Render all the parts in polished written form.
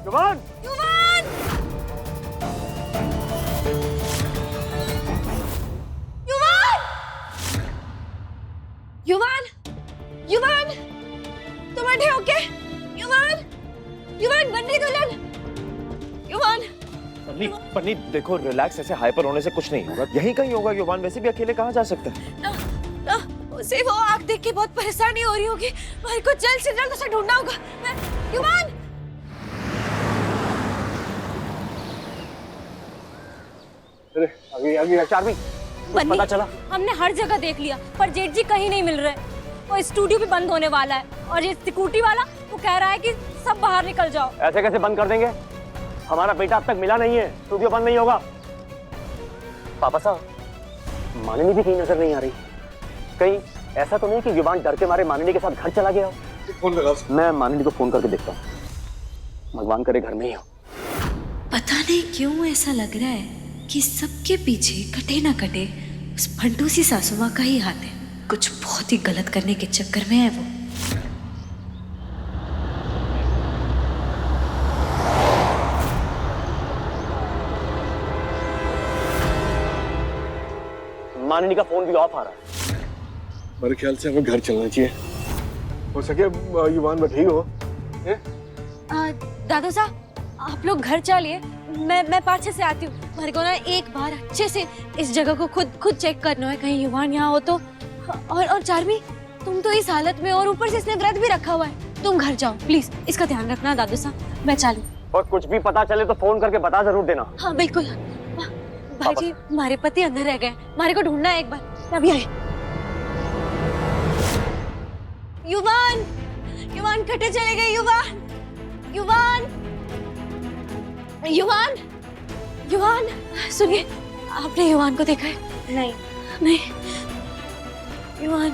युवान! युवान! युवान! युवान! युवान! तुम बैठे हो क्या? युवान! युवान बन्नी दुल्हन! युवान! पन्नी, पन्नी देखो, रिलैक्स, ऐसे हाइपर होने से कुछ नहीं होगा। यहीं कहीं होगा युवान, वैसे भी अकेले कहाँ जा सकता है? उसे वो आग देख के बहुत परेशानी हो रही होगी। मेरे को जल्द से जल्द उसे ढूंढना होगा। युवान! अरे आगे आगे चार्मी, पता चला? हमने हर जगह देख लिया पर जेठ जी कहीं नहीं मिल रहे। वो स्टूडियो भी बंद होने वाला है और ये सिक्योरिटी वाला वो कह रहा है कि सब बाहर निकल जाओ। ऐसे कैसे बंद कर देंगे? हमारा बेटा अब तक मिला नहीं है, स्टूडियो बंद नहीं होगा। पापा साहब, मानिनी भी कहीं नजर नहीं आ रही। कहीं ऐसा तो नहीं कि युवान डर के मारे मानिनी के साथ घर चला गया हो? फोन लगा। मैं मानिनी को फोन करके देखता हूँ। भगवान करे घर में ही हो। पता नहीं क्यों ऐसा लग रहा है कि सबके पीछे कटे ना कटे उस फंटू सी सासू माँ का ही हाथ है। कुछ बहुत ही गलत करने के चक्कर में है वो। मानिनी का फोन भी ऑफ आ रहा है। मेरे ख्याल से हमें घर चलना चाहिए। हो सके युवान बैठी हो। दादू साहब आप लोग घर चलिए, मैं पाछे से आती हूँ। मेरे को ना एक बार अच्छे से इस जगह को खुद चेक करना है, कहीं युवान यहाँ हो तो। और चार्मी, तुम तो इस हालत में और ऊपर से इसने व्रत भी रखा हुआ है। तुम घर जाओ प्लीज, इसका ध्यान रखना दादू साहब। मैं चालू। और कुछ भी पता चले तो फोन करके बता जरूर देना। हाँ बिल्कुल। भाई जी, हमारे पति अंदर रह गए, हमारे को ढूंढना है एक बार। मैं अभी आई। युवान! युवान कटे चले गए। युवान! युवान! युवान! युवान! सुनिए, आपने युवान को देखा है? नहीं। नहीं। युवान!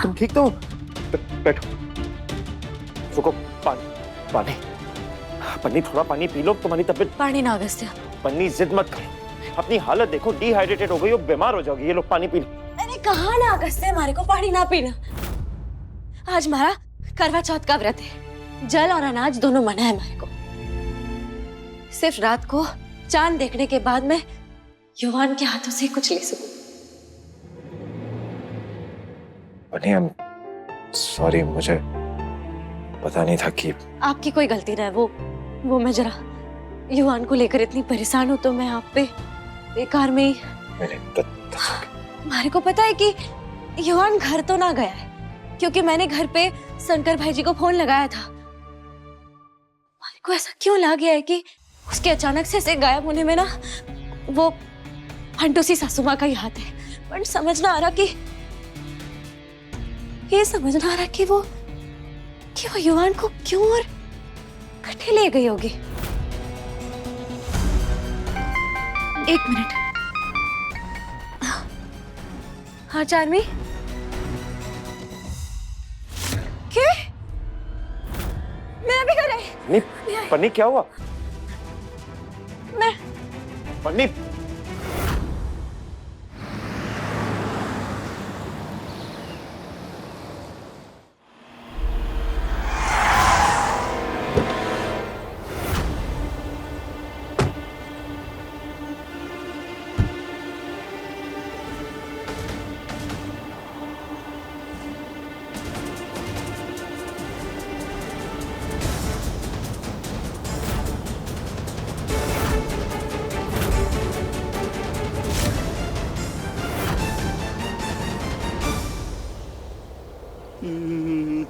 तुम ठीक तो? बैठो, रुको। पानी, पन्नी थोड़ा पानी पी लो, तुम्हारी तबीयत। पानी ना अगस्त्य। पन्नी जिद मत करो, अपनी हालत देखो, डिहाइड्रेटेड हो गई हो, बीमार हो जाओगी। ये लो पानी पी लो। मैंने कहा ना अगस्त्य, हमारे को पानी ना पीना। आज हमारा करवा चौथ का व्रत है, जल और अनाज दोनों मना है हमारे को। सिर्फ रात को चांद देखने के बाद मैं युवान के हाथों से कुछ ले सकूं। सॉरी, मुझे पता नहीं था कि आपकी कोई गलती ना है। वो मैं जरा युवान को लेकर इतनी परेशान हूं तो मैं आप पे बेकार में ही। हमारे को पता है कि युवान घर तो ना गया है, क्योंकि मैंने घर पे शंकर भाई जी को फोन लगाया था। हमारे को ऐसा क्यों लग गया है कि उसके अचानक से ऐसे गायब होने में ना वो फंटू सी सासू माँ का ही हाथ है। पर समझ ना आ रहा कि वो युवान को क्यों और कटे ले गई होगी। एक मिनट। हाँ चार्मी, क्या? मैं अभी घर आई। नहीं, पन्नी क्या हुआ? मैं पन्नी,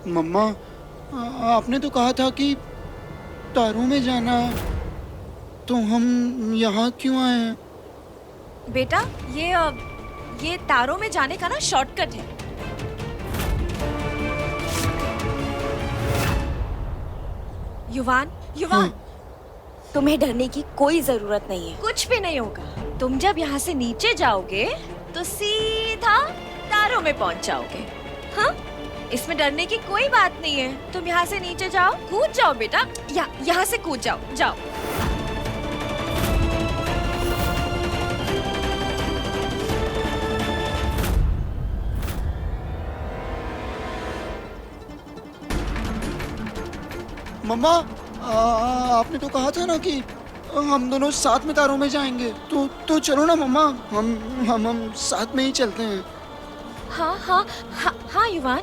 मम्मा, आपने तो कहा था कि तारों में जाना, तो हम यहाँ क्यों आए हैं? बेटा, ये तारों में जाने का ना शॉर्टकट है। युवान, हाँ। तुम्हें डरने की कोई जरूरत नहीं है, कुछ भी नहीं होगा। तुम जब यहाँ से नीचे जाओगे तो सीधा तारों में पहुँच जाओगे। हाँ, इसमें डरने की कोई बात नहीं है। तुम यहाँ से नीचे जाओ, कूद जाओ बेटा, यहाँ से कूद जाओ, जाओ। मम्मा, आपने तो कहा था ना कि हम दोनों साथ में तारों में जाएंगे, तो चलो ना मम्मा, हम साथ में ही चलते हैं। हाँ हाँ हाँ हाँ युवान,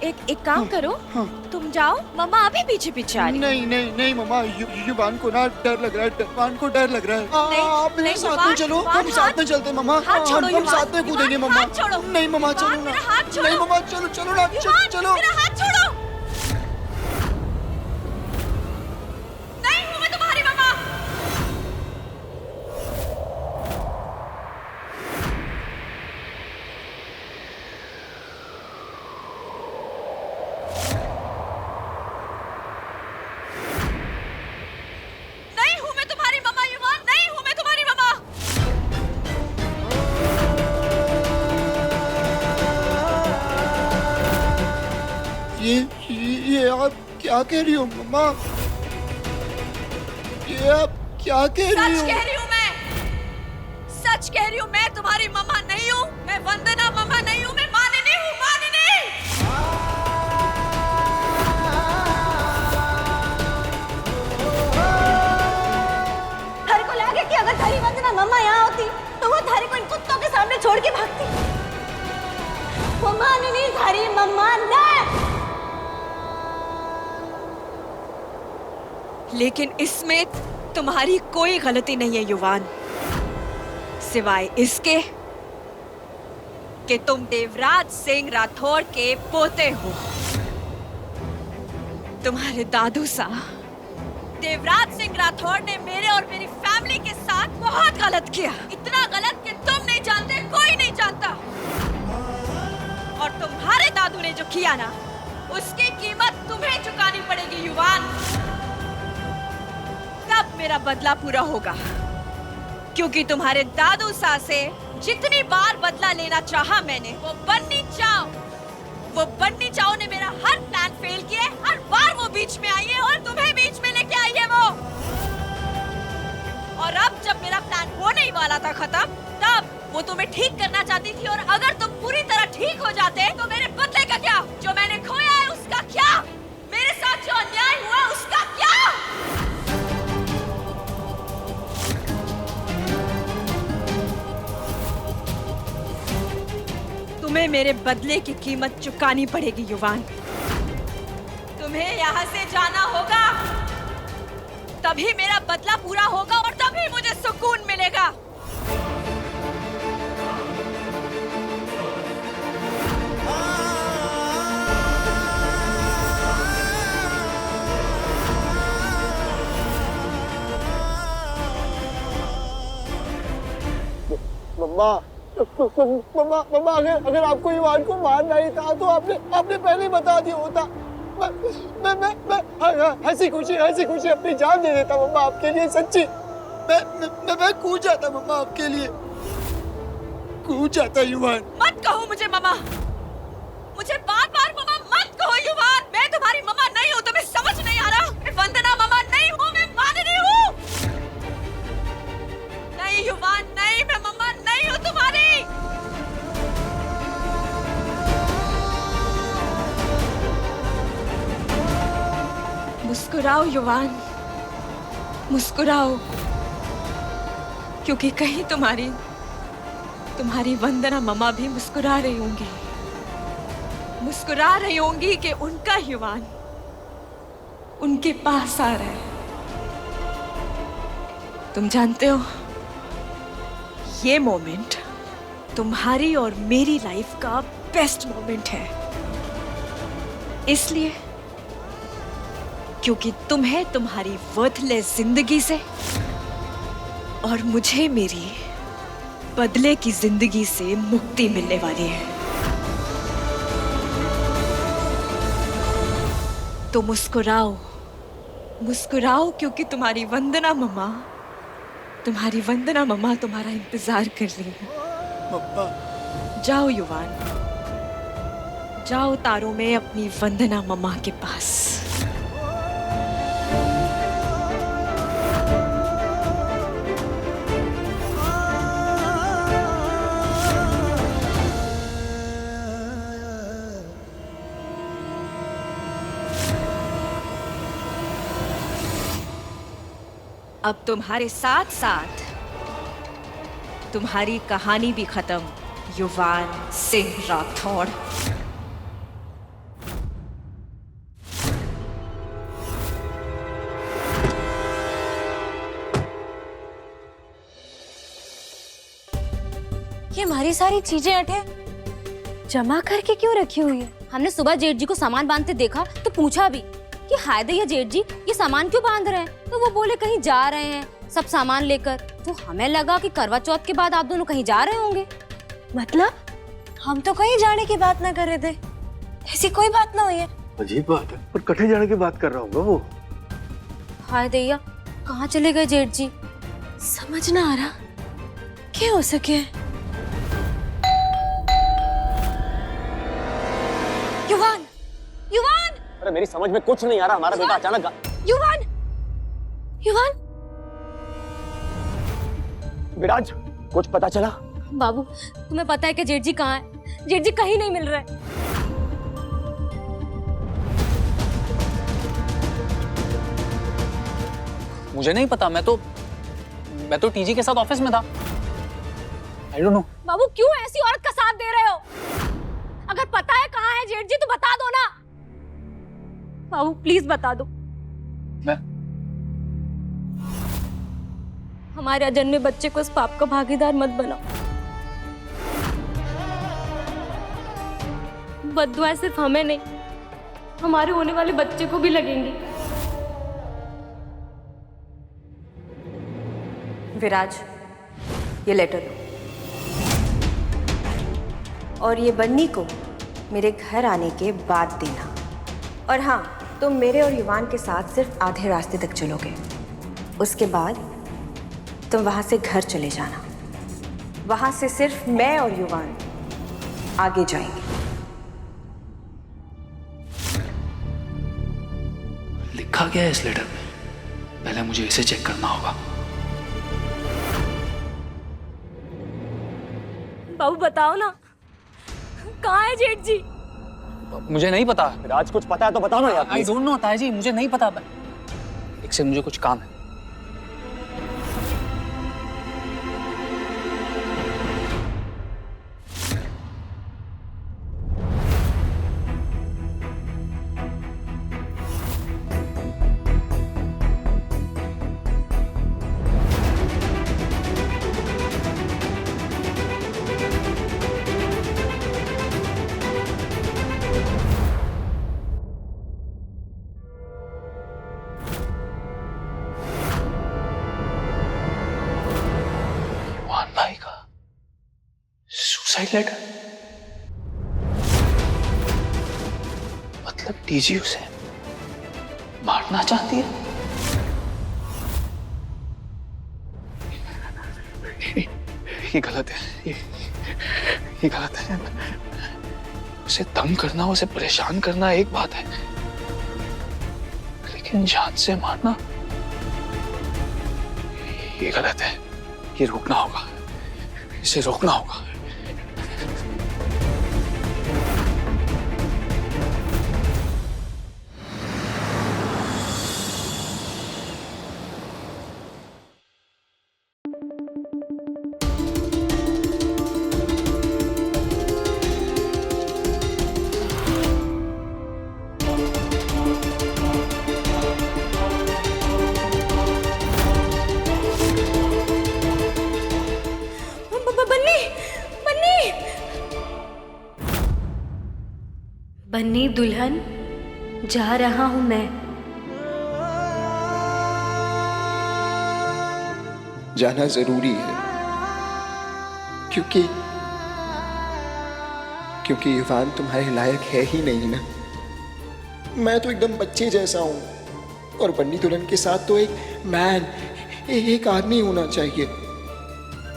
एक काम करो, हाँ। तुम जाओ, मम्मा अभी पीछे पीछे आ रही है। नहीं नहीं नहीं मम्मा, युवान को ना डर लग रहा है, युवान को डर लग रहा है। नहीं, आप मेरे नहीं, साथ युवान, में चलो, युवान, हम साथ हाथ- में चलते हैं मम्मा। हाथ छोड़ो हम युवान, साथ में कूदेंगे युवान, मम्मा। हाथ छोड़ो। नहीं मम्मा, युवान, चलो ना। मेरा हाथ छोड़ो। नहीं मम्मा, चलो चलो ना, युवान, चलो। मेरा हाथ छोड़ो। नहीं हूँ मैं तुम्हारी मम्मा। नहीं हूँ मैं तुम्हारी मम्मा युवान, नहीं हूँ मैं तुम्हारी मम्मा। ये आप क्या कह रही हो मम्मा? ये आप क्या कह रही सच हो? कह रही हूँ मैं, सच कह रही हूँ, मैं तुम्हारी मम्मा नहीं हूँ, मैं वंदना मम्मा नहीं हूँ, मैं मानिनी हूँ, मानिनी। थारे को लगे कि अगर थारी वंदना मम्मा यहाँ होती तो वो थारे को इन कुत्तों के सामने छोड़ के भागती। मम्मा ने नहीं, थारी मम्मा ने। लेकिन इसमें तुम्हारी कोई गलती नहीं है युवान, सिवाय इसके कि तुम देवराज सिंह राठौर के पोते हो। तुम्हारे दादू साहब देवराज सिंह राठौर ने मेरे और मेरी फैमिली के साथ बहुत गलत किया, इतना गलत कि तुम नहीं जानते, कोई नहीं जानता। और तुम्हारे दादू ने जो किया ना, उसकी कीमत तुम्हें चुकानी पड़ेगी युवान। तब मेरा बदला पूरा होगा, क्योंकि तुम्हारे दादू सा से जितनी बार बदला लेना चाहा मैंने, वो बन्नी चाओ ने मेरा हर प्लान फेल किया, हर बार वो बीच में आई है और तुम्हें बीच में लेके आई है वो। और अब जब मेरा प्लान होने ही वाला था खत्म, तब वो तुम्हें ठीक करना चाहती थी, और अगर तुम पूरी तरह ठीक हो जाते तो मेरे बदले का क्या, जो मैंने खोया है उसका क्या, मेरे साथ जो अन्याय हुआ उसका क्या। तुम्हें मेरे बदले की कीमत चुकानी पड़ेगी युवान। तुम्हें यहाँ से जाना होगा, तभी मेरा बदला पूरा होगा और तभी मुझे सुकून मिलेगा। मम्मा मम्मा, अगर आपको युवान को मारना ही था तो आपने पहले ही बता दिया होता। मैं हंसी खुशी अपनी जान दे देता मम्मा आपके लिए, सच्ची। मैं कूद जाता मम्मा, आपके लिए कूद जाता युवान। मत कहो मुझे मम्मा, मुझे बार बार मम्मा मत कहो युवान। मैं तुम्हारी मम्मा नहीं हूँ, तुम्हें समझ नहीं आ रहा? मैं वंदना मम्मा नहीं हूँ, मैं मानिनी हूँ। नहीं युवान, नहीं, मैं मम्मा नहीं हूँ तुम्हारी। मुस्कुराओ युवान, मुस्कुराओ, क्योंकि कहीं तुम्हारी वंदना मम्मा भी मुस्कुरा रही होंगी कि उनका युवान उनके पास आ रहा है। तुम जानते हो, ये मोमेंट तुम्हारी और मेरी लाइफ का बेस्ट मोमेंट है, इसलिए क्योंकि तुम्हें तुम्हारी वर्थलेस जिंदगी से और मुझे मेरी बदले की जिंदगी से मुक्ति मिलने वाली है। तो मुस्कुराओ, मुस्कुराओ, क्योंकि तुम्हारी वंदना मम्मा तुम्हारा इंतजार कर रही है। मम्मा जाओ युवान, जाओ तारों में अपनी वंदना मम्मा के पास। अब तुम्हारे साथ साथ तुम्हारी कहानी भी खत्म, युवान सिंह राठौड़। ये हमारी सारी चीजें अठे जमा करके क्यों रखी हुई है? हमने सुबह जेठ जी को सामान बांधते देखा तो पूछा भी कि हाय दैया जेठ जी ये सामान क्यों बांध रहे हैं, तो वो बोले कहीं जा रहे हैं सब सामान लेकर। तो हमें लगा कि करवा चौथ के बाद आप दोनों कहीं जा रहे होंगे। मतलब हम तो कहीं जाने की बात ना कर रहे थे, ऐसी कोई बात ना हुई है। अजीब बात है, पर कटे जाने की बात कर रहा हूँ वो। हाय दैया कहाँ चले गए जेठ जी? समझ ना आ रहा क्या हो सके। युवान, युवान, अरे मेरी समझ में कुछ नहीं आ रहा, हमारा बेटा अचानक युवान, युवान, विराज कुछ पता चला? बाबू तुम्हें पता है कि जेठ जी कहाँ है? जेठ जी कहीं नहीं मिल रहे। मुझे नहीं पता, मैं तो टीजी के साथ ऑफिस में था। I don't know. बाबू क्यों ऐसी औरत का साथ दे रहे हो? अगर पता है कहाँ है जेठ जी तो बता दो ना। बाबू प्लीज बता दो। मैं हमारे अजन्मे बच्चे को इस पाप का भागीदार मत बनाओ। बद्दुआएं सिर्फ हमें नहीं, हमारे होने वाले बच्चे को भी लगेंगी। विराज, ये लेटर लो और ये बन्नी को मेरे घर आने के बाद देना। और हाँ, तुम मेरे और युवान के साथ सिर्फ आधे रास्ते तक चलोगे, उसके बाद तुम वहां से घर चले जाना। वहां से सिर्फ मैं और युवान आगे जाएंगे। लिखा गया है इस लेटर में, पहले मुझे इसे चेक करना होगा। बाबू बताओ ना कहाँ है जेठ जी? मुझे नहीं पता। विराज कुछ पता है तो बताओ ना यार। आई डोंट नो ताया जी, मुझे नहीं पता। एक से मुझे कुछ काम है। भाई का सुसाइड लेटर, मतलब टीजी उसे मारना चाहती है। ये गलत है, ये गलत है। उसे तंग करना, उसे परेशान करना एक बात है, लेकिन जान से मारना ये गलत है। ये रोकना होगा, इसे रोकना होगा। बन्नी दुल्हन, जा रहा हूं मैं। जाना जरूरी है, क्योंकि युवान तुम्हारे लायक है ही नहीं ना। मैं तो एकदम बच्चे जैसा हूं, और बन्नी दुल्हन के साथ तो एक मैन, एक आदमी होना चाहिए,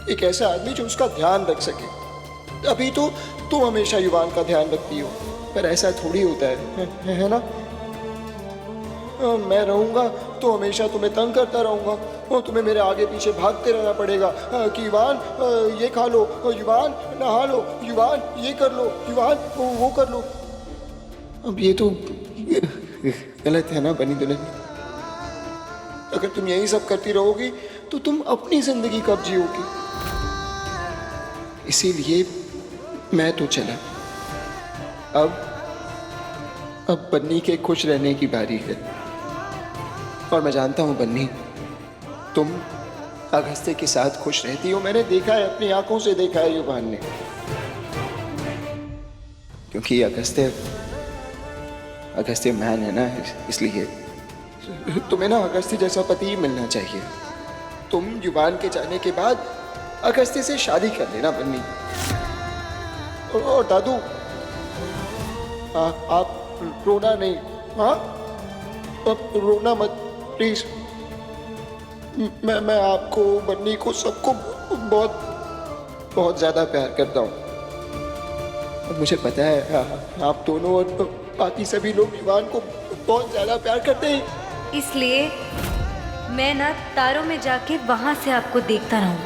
एक ऐसा आदमी जो उसका ध्यान रख सके। अभी तो तुम हमेशा युवान का ध्यान रखती हो, पर ऐसा थोड़ी होता है ना। मैं रहूंगा तो हमेशा तुम्हें तंग करता रहूंगा, और तुम्हें मेरे आगे पीछे भागते रहना पड़ेगा कि युवान ये खा लो, युवान नहा लो, युवान ये कर लो, युवान वो कर लो। अब ये तो गलत है ना बनी दुल्हन। अगर तुम यही सब करती रहोगी तो तुम अपनी जिंदगी कब जियोगी? इसीलिए मैं तो चला। अब बन्नी के खुश रहने की बारी है। और मैं जानता हूं बन्नी, तुम अगस्त्य के साथ खुश रहती हो। मैंने देखा है, अपनी आंखों से देखा है युवान ने। क्योंकि अगस्त्य मैन है ना, इसलिए तुम्हें ना अगस्त्य जैसा पति ही मिलना चाहिए। तुम युवान के जाने के बाद अगस्त्य से शादी कर लेना बन्नी। और दादू, आप रोना नहीं, हाँ? अब रोना मत प्लीज। मैं आपको, बन्नी को, सबको बहुत बहुत ज्यादा प्यार करता हूँ। और मुझे पता है आप दोनों और बाकी सभी लोग युवान को बहुत ज्यादा प्यार करते हैं। इसलिए मैं ना तारों में जाके वहां से आपको देखता रहूं।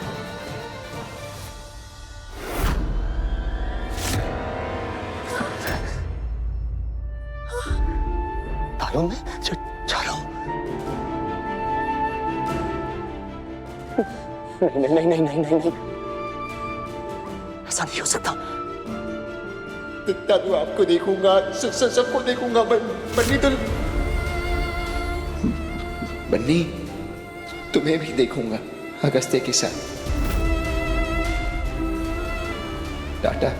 तारों में जा रहा हूं। नहीं, ऐसा नहीं हो सकता। दादू, आपको देखूंगा, सबको देखूंगा। बन्नी तो बन्नी, तुम्हें भी देखूंगा अगस्त्य के साथ। Tata,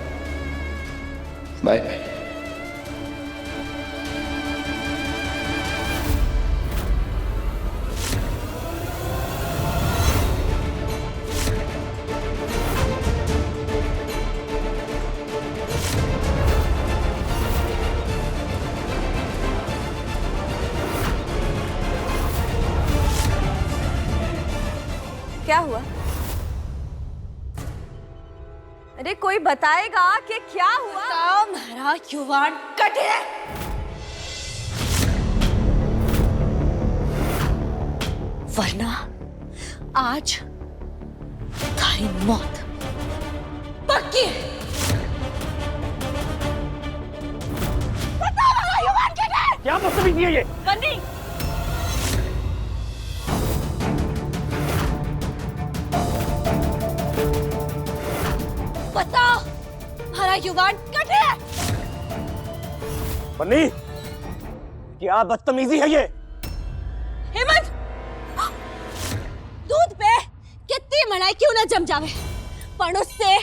bye bye. क्या हुआ? अरे कोई बताएगा कि क्या हुआ? बताओ मेरा युवान कटे। वरना आज तुम्हारी मौत पक्की है। बताओ मेरा युवान कटे। क्या बदतमीजी है ये? बन्नी, बताओ हमारा युवान कटे। बन्नी, क्या बदतमीजी है ये? हेमंत, दूध पे कितनी मलाई क्यों ना जम जावे, पर उससे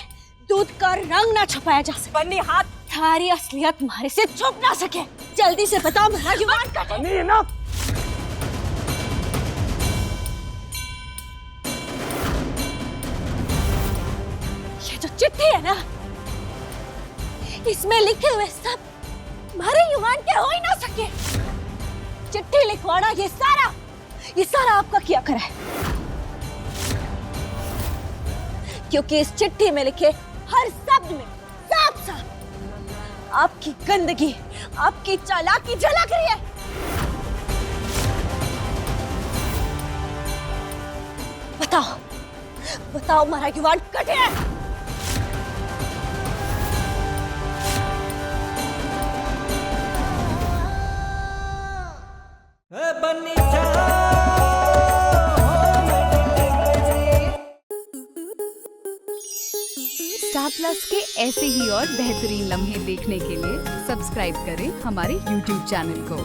दूध का रंग ना छुपाया जा सके। बन्नी, हाथ थारी असलियत तुम्हारे से छुप ना सके। जल्दी से बताओ मेरा युवान कटे। बन्नी, इनफ। ये जो चिट्ठी है ना, इसमें लिखे हुए सब हमारे युवान के हो ही ना सके। चिट्ठी लिखवाना ये सारा आपका किया करा है। क्योंकि इस चिट्ठी में लिखे हर शब्द में साफ साफ आपकी गंदगी, आपकी चालाकी झलक रही है। बताओ हमारा युवान कटे है। स्टार प्लस के ऐसे ही और बेहतरीन लम्हे देखने के लिए सब्सक्राइब करें हमारे YouTube चैनल को।